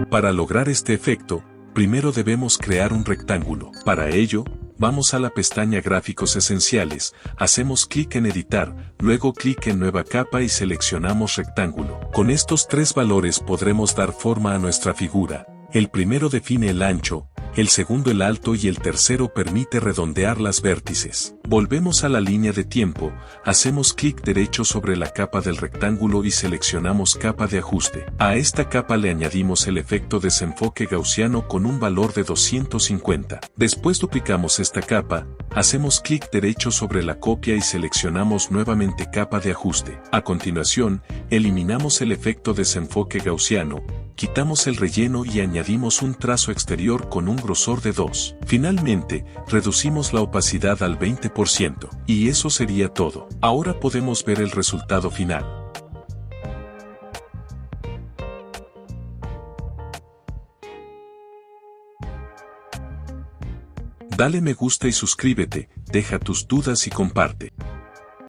Para lograr este efecto, primero debemos crear un rectángulo. Para ello, vamos a la pestaña Gráficos Esenciales, hacemos clic en Editar, luego clic en Nueva capa y seleccionamos Rectángulo. Con estos tres valores podremos dar forma a nuestra figura. El primero define el ancho, el segundo el alto y el tercero permite redondear las vértices. Volvemos a la línea de tiempo, hacemos clic derecho sobre la capa del rectángulo y seleccionamos capa de ajuste. A esta capa le añadimos el efecto desenfoque gaussiano con un valor de 250. Después duplicamos esta capa, hacemos clic derecho sobre la copia y seleccionamos nuevamente capa de ajuste. A continuación, eliminamos el efecto desenfoque gaussiano, quitamos el relleno y añadimos un trazo exterior con un grosor de 2. Finalmente, reducimos la opacidad al 20%. Y eso sería todo. Ahora podemos ver el resultado final. Dale me gusta y suscríbete, deja tus dudas y comparte.